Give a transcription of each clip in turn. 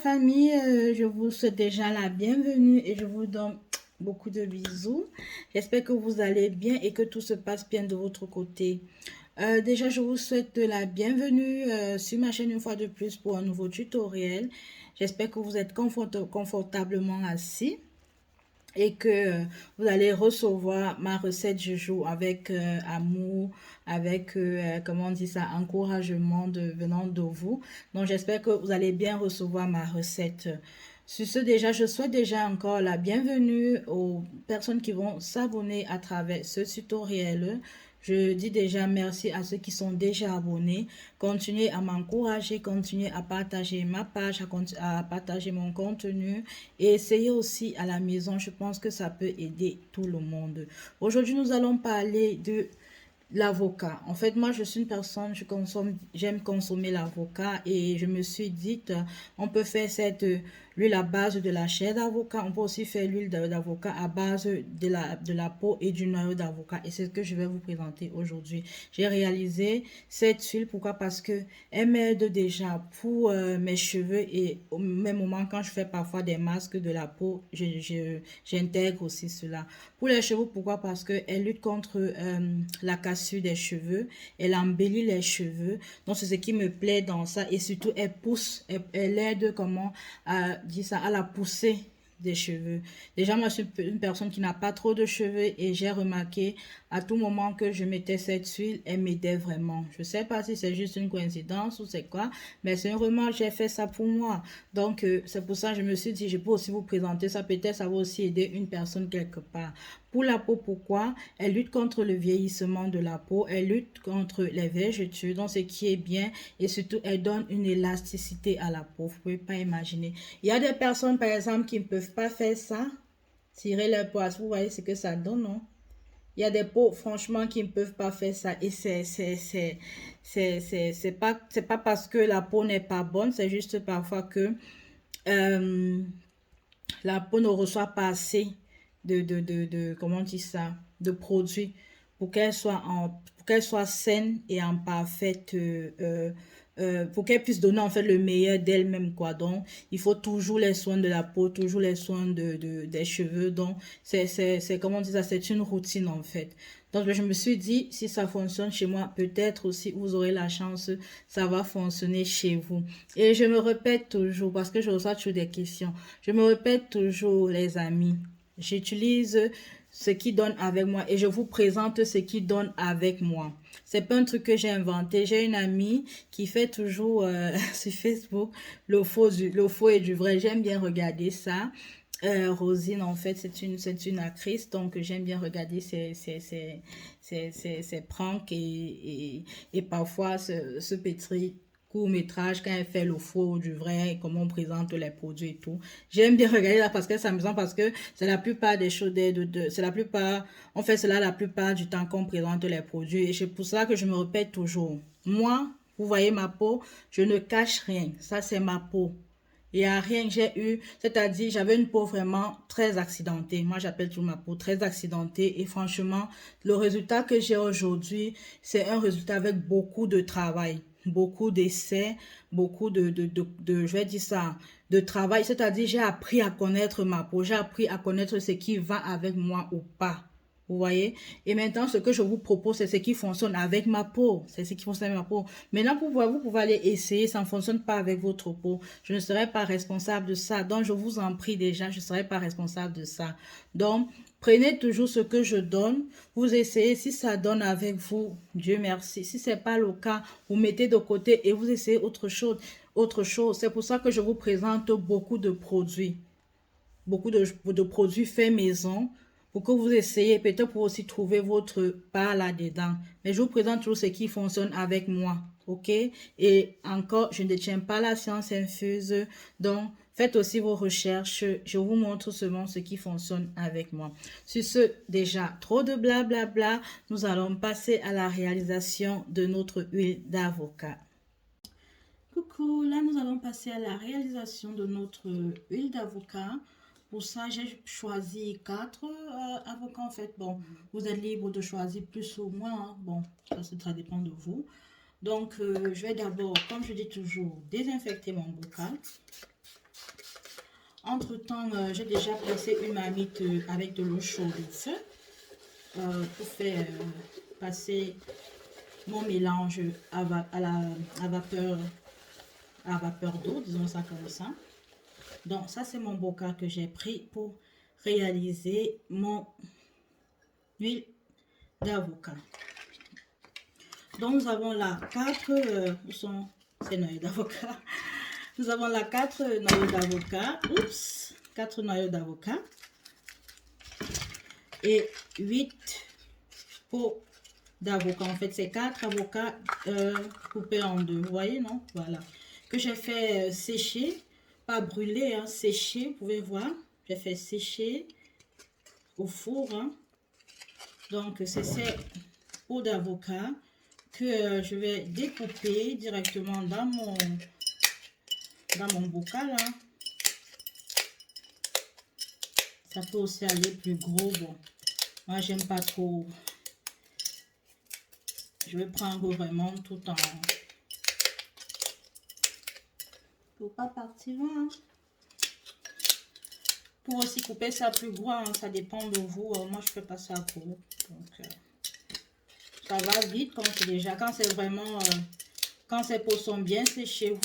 famille, je vous souhaite déjà la bienvenue et je vous donne beaucoup de bisous. J'espère que vous allez bien et que tout se passe bien de votre côté. Déjà, je vous souhaite la bienvenue sur ma chaîne une fois de plus pour un nouveau tutoriel. J'espère que vous êtes confortablement assis et que vous allez recevoir ma recette du jour avec amour, avec, comment on dit ça, encouragement venant de vous. Donc, j'espère que vous allez bien recevoir ma recette. Sur ce, déjà, je souhaite déjà encore la bienvenue aux personnes qui vont s'abonner à travers ce tutoriel. Je dis déjà merci à ceux qui sont déjà abonnés. Continuez à m'encourager, continuez à partager ma page, à partager mon contenu et essayez aussi à la maison. Je pense que ça peut aider tout le monde. Aujourd'hui, nous allons parler de l'avocat. En fait, moi, je suis une personne, j'aime consommer l'avocat et je me suis dit, on peut faire l'huile à base de la chair d'avocat. On peut aussi faire l'huile d'avocat à base de la peau et du noyau d'avocat. Et c'est ce que je vais vous présenter aujourd'hui. J'ai réalisé cette huile, pourquoi? Parce que elle m'aide déjà pour mes cheveux et au même moment, quand je fais parfois des masques de la peau, j'intègre aussi cela. Pour les cheveux, pourquoi? Parce qu'elle lutte contre la cassure des cheveux, elle embellit les cheveux. Donc, c'est ce qui me plaît dans ça. Et surtout, elle aide, comment dire ça, à la poussée des cheveux. Déjà, moi, je suis une personne qui n'a pas trop de cheveux et j'ai remarqué à tout moment que je mettais cette huile, elle m'aidait vraiment. Je sais pas si c'est juste une coïncidence ou c'est quoi, mais c'est une remarque, j'ai fait ça pour moi. Donc, c'est pour ça que je me suis dit, je peux aussi vous présenter ça. Peut-être ça va aussi aider une personne quelque part. Pour la peau, pourquoi? Elle lutte contre le vieillissement de la peau, elle lutte contre les vergetures, donc ce qui est bien, et surtout elle donne une élasticité à la peau. Vous ne pouvez pas imaginer. Il y a des personnes, par exemple, qui ne peuvent pas faire ça, tirer leur peau, vous voyez ce que ça donne, non? Il y a des peaux, franchement, qui ne peuvent pas faire ça. Et c'est pas parce que la peau n'est pas bonne, c'est juste parfois que euh, la peau ne reçoit pas assez comment on dit ça, de produits pour qu'elle soit saine et en parfaite, pour qu'elle puisse donner en fait le meilleur d'elle-même, quoi. Donc, il faut toujours les soins de la peau, toujours les soins des cheveux. Donc, comment on dit ça, c'est une routine en fait. Donc, je me suis dit, si ça fonctionne chez moi, peut-être aussi vous aurez la chance, ça va fonctionner chez vous. Et je me répète toujours, parce que je reçois toujours des questions, je me répète toujours, les amis, j'utilise ce qui donne avec moi et je vous présente ce qui donne avec moi. C'est pas un truc que j'ai inventé. J'ai une amie qui fait toujours sur Facebook le faux et du vrai. J'aime bien regarder ça. Rosine, en fait, c'est une actrice, donc j'aime bien regarder ses pranks et parfois ce petit court-métrage quand elle fait le faux ou du vrai, comment on présente les produits et tout. J'aime bien regarder là parce que c'est amusant parce que c'est la plupart des choses, c'est la plupart, on fait cela la plupart du temps qu'on présente les produits et c'est pour ça que je me répète toujours. Moi, vous voyez ma peau, je ne cache rien. Ça, c'est ma peau. Il n'y a rien que j'ai eu, c'est-à-dire j'avais une peau vraiment très accidentée. Moi, j'appelle toujours ma peau très accidentée et franchement, le résultat que j'ai aujourd'hui, c'est un résultat avec beaucoup de travail, beaucoup d'essais, beaucoup je vais dire ça, de travail. C'est-à-dire j'ai appris à connaître ma peau, j'ai appris à connaître ce qui va avec moi ou pas. Vous voyez? Et maintenant, ce que je vous propose, c'est ce qui fonctionne avec ma peau. C'est ce qui fonctionne avec ma peau. Maintenant, vous pouvez aller essayer. Ça ne fonctionne pas avec votre peau. Je ne serai pas responsable de ça. Donc, je vous en prie déjà, je ne serai pas responsable de ça. Donc, prenez toujours ce que je donne. Vous essayez. Si ça donne avec vous, Dieu merci. Si ce n'est pas le cas, vous mettez de côté et vous essayez autre chose. Autre chose. C'est pour ça que je vous présente beaucoup de produits. Beaucoup de produits faits maison pour que vous essayez, peut-être pour aussi trouver votre part là-dedans. Mais je vous présente toujours ce qui fonctionne avec moi, ok? Et encore, je ne détiens pas la science infuse, donc faites aussi vos recherches. Je vous montre seulement ce qui fonctionne avec moi. Sur ce, déjà, trop de blablabla, nous allons passer à la réalisation de notre huile d'avocat. Coucou, là nous allons passer à la réalisation de notre huile d'avocat. Pour ça, j'ai choisi 4 avocats en fait. Bon, vous êtes libre de choisir plus ou moins, hein. Bon, ça dépend de vous. Donc, je vais d'abord, comme je dis toujours, désinfecter mon bocal. Entre-temps, j'ai déjà placé une marmite avec de l'eau chaude au feu pour faire passer mon mélange à vapeur d'eau, disons ça comme ça. Donc, ça, c'est mon bocal que j'ai pris pour réaliser mon huile d'avocat. Donc, nous avons là 4, où sont ces noyaux d'avocat? Nous avons là 4 noyaux d'avocat. Oups, 4 noyaux d'avocat. Et 8 pots d'avocat. En fait, c'est 4 avocats coupés en deux. Vous voyez, non? Voilà. Que j'ai fait sécher. Pas brûler, hein, sécher. Vous pouvez voir. J'ai fait sécher au four. Hein. Donc, c'est ces pots d'avocat que je vais découper directement dans mon bocal. Hein. Ça peut aussi aller plus gros. Bon, moi, j'aime pas trop. Je vais prendre vraiment tout en... Pour pas partir loin. Pour aussi couper ça plus gros, hein, ça dépend de vous. Moi, je fais pas ça gros. Donc, ça va vite quand c'est déjà... Quand c'est vraiment... quand ces pots sont bien séchés,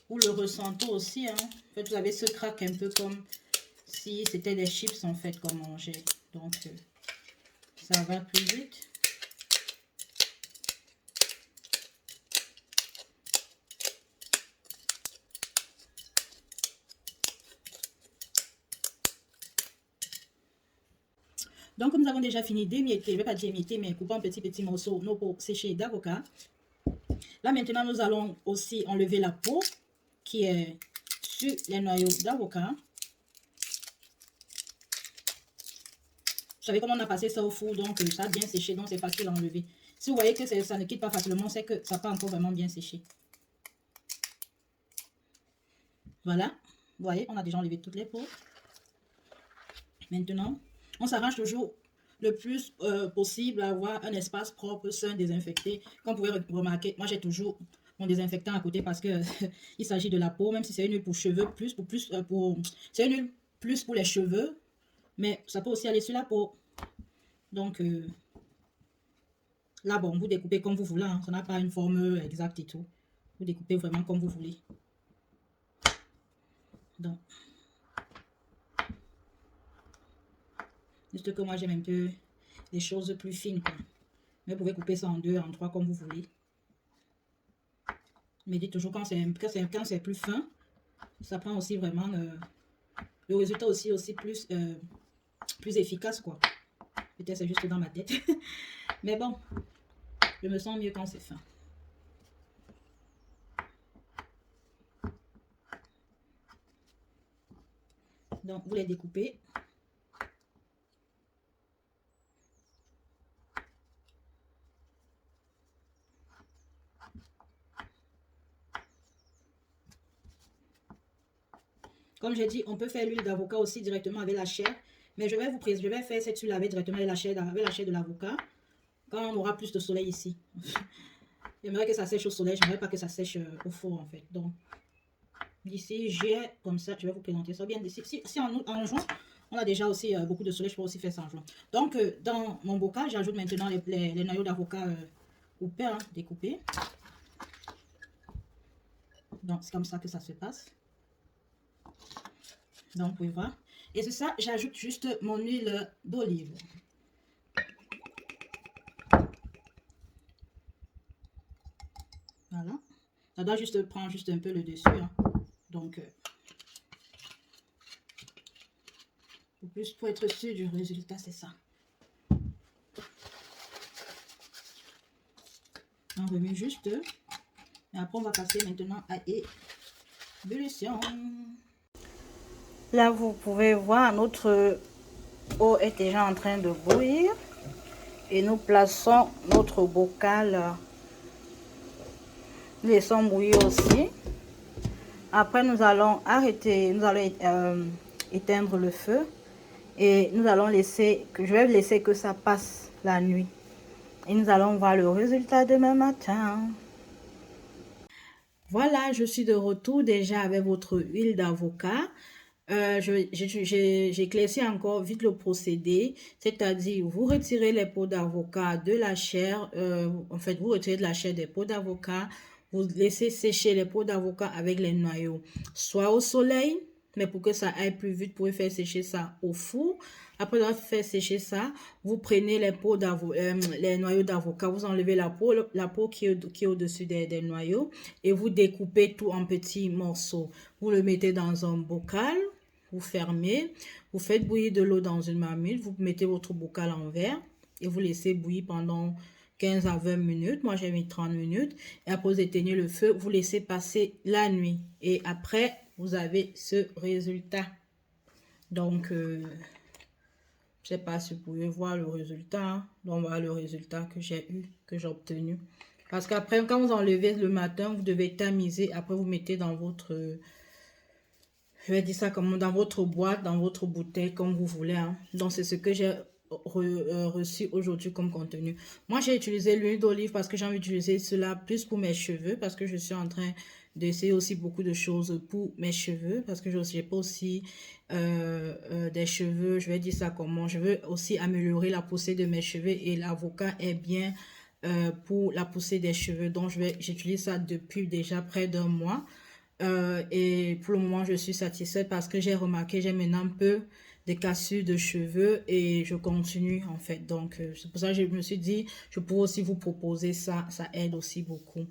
vous le ressentez aussi. Hein. En fait, vous avez ce crack un peu comme si c'était des chips, en fait, qu'on mangeait. Donc, ça va plus vite. Donc, nous avons déjà fini d'émietter, je ne vais pas dire émietter, mais couper en petits morceaux nos pots séchés d'avocat. Là, maintenant, nous allons aussi enlever la peau qui est sur les noyaux d'avocat. Vous savez comment on a passé ça au four, donc ça a bien séché, donc c'est facile à enlever. Si vous voyez que ça ne quitte pas facilement, c'est que ça n'a pas encore vraiment bien séché. Voilà, vous voyez, on a déjà enlevé toutes les peaux. Maintenant, on s'arrange toujours le plus possible à avoir un espace propre, sain, désinfecté. Comme vous pouvez remarquer, moi j'ai toujours mon désinfectant à côté parce que il s'agit de la peau, même si c'est une huile pour cheveux, c'est une huile plus pour les cheveux, mais ça peut aussi aller sur la peau. Donc là, bon, vous découpez comme vous voulez, hein. Ça n'a pas une forme exacte et tout. Vous découpez vraiment comme vous voulez. Donc, juste que moi j'aime un peu les choses plus fines, quoi. Mais vous pouvez couper ça en 2, en 3 comme vous voulez. Mais dites toujours quand c'est plus fin, ça prend aussi vraiment le résultat aussi plus efficace, quoi. Peut-être c'est juste dans ma tête. Mais bon, je me sens mieux quand c'est fin. Donc, vous les découpez. Comme j'ai dit, on peut faire l'huile d'avocat aussi directement avec la chair. Mais je vais faire cette huile avec directement avec la chair de l'avocat. Quand on aura plus de soleil ici. J'aimerais que ça sèche au soleil. J'aimerais pas que ça sèche au four, en fait. Donc, d'ici, j'ai comme ça. Je vais vous présenter ça bien d'ici. Si en juin, on a déjà aussi beaucoup de soleil, je peux aussi faire ça en juin. Donc, dans mon bocal, j'ajoute maintenant les noyaux d'avocat coupés, hein, découpés. Donc, c'est comme ça que ça se passe. Donc, vous pouvez voir. Et c'est ça, j'ajoute juste mon huile d'olive. Voilà. Ça doit juste prendre juste un peu le dessus. Hein. Donc, pour être sûr du résultat, c'est ça. On remet juste. Et après, on va passer maintenant à ébullition. Là, vous pouvez voir, notre eau est déjà en train de bouillir. Et nous plaçons notre bocal. Nous laissons bouillir aussi. Après, nous allons éteindre le feu. Et nous allons je vais laisser que ça passe la nuit. Et nous allons voir le résultat demain matin. Voilà, je suis de retour déjà avec votre huile d'avocat. J'éclaircis encore vite le procédé, c'est-à-dire vous retirez les peaux d'avocat de la chair, en fait vous retirez de la chair des peaux d'avocat, vous laissez sécher les peaux d'avocat avec les noyaux, soit au soleil, mais pour que ça aille plus vite, vous pouvez faire sécher ça au four. Après avoir fait sécher ça, vous prenez les noyaux d'avocat, vous enlevez la peau qui est au-dessus des noyaux et vous découpez tout en petits morceaux. Vous le mettez dans un bocal, vous fermez, vous faites bouillir de l'eau dans une marmite, vous mettez votre bocal en verre et vous laissez bouillir pendant 15 à 20 minutes. Moi, j'ai mis 30 minutes. Et après, vous éteignez le feu, vous laissez passer la nuit. Et après, vous avez ce résultat. Donc, je sais pas si vous pouvez voir le résultat. Hein. Donc, voilà le résultat que j'ai eu, que j'ai obtenu. Parce qu'après, quand vous enlevez le matin, vous devez tamiser. Après, vous mettez dans votre... je vais dire ça comme dans votre boîte, dans votre bouteille, comme vous voulez. Hein. Donc, c'est ce que j'ai reçu aujourd'hui comme contenu. Moi, j'ai utilisé l'huile d'olive parce que j'ai envie d'utiliser cela plus pour mes cheveux, parce que je suis en train d'essayer aussi beaucoup de choses pour mes cheveux, parce que je n'ai pas aussi des cheveux, je vais dire ça comment, je veux aussi améliorer la poussée de mes cheveux et l'avocat est bien pour la poussée des cheveux. Donc, j'utilise ça depuis déjà près d'un mois. Et pour le moment, je suis satisfaite parce que j'ai remarqué, j'ai maintenant un peu des cassures de cheveux et je continue en fait. Donc, c'est pour ça que je me suis dit, je pourrais aussi vous proposer ça. Ça aide aussi beaucoup.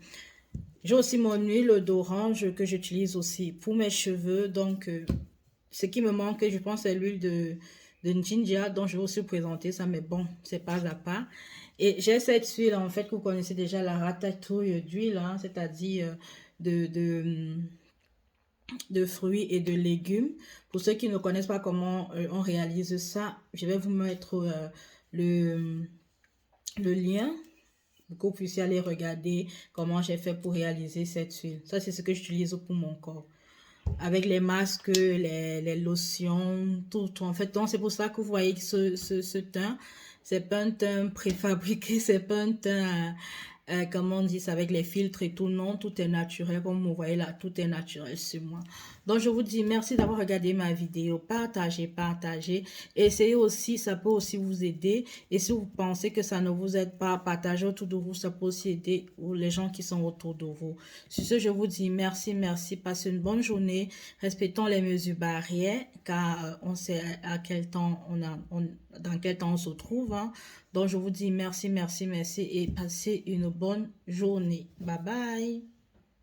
J'ai aussi mon huile d'orange que j'utilise aussi pour mes cheveux. Donc, ce qui me manque, je pense, c'est l'huile de ginger. Donc, je vais aussi vous présenter ça. Mais bon, c'est pas à pas. Et j'ai cette huile, en fait, que vous connaissez déjà, la ratatouille d'huile, hein, c'est-à-dire de fruits et de légumes. Pour ceux qui ne connaissent pas comment on réalise ça, je vais vous mettre le, le lien pour que vous puissiez aller regarder comment j'ai fait pour réaliser cette huile. Ça, c'est ce que j'utilise pour mon corps. Avec les masques, les lotions, tout. En fait, donc c'est pour ça que vous voyez que ce teint, c'est pas un teint préfabriqué, c'est pas un teint comment on dit ça, avec les filtres et tout, non, tout est naturel, comme vous voyez là, tout est naturel sur moi. Donc, je vous dis merci d'avoir regardé ma vidéo, partagez, et essayez aussi, ça peut aussi vous aider, et si vous pensez que ça ne vous aide pas, partagez autour de vous, ça peut aussi aider les gens qui sont autour de vous. Sur ce, je vous dis merci, passez une bonne journée, respectons les mesures barrières, car on sait à quel temps dans quel temps on se trouve, hein. Donc, je vous dis merci et passez une bonne journée. Bye bye.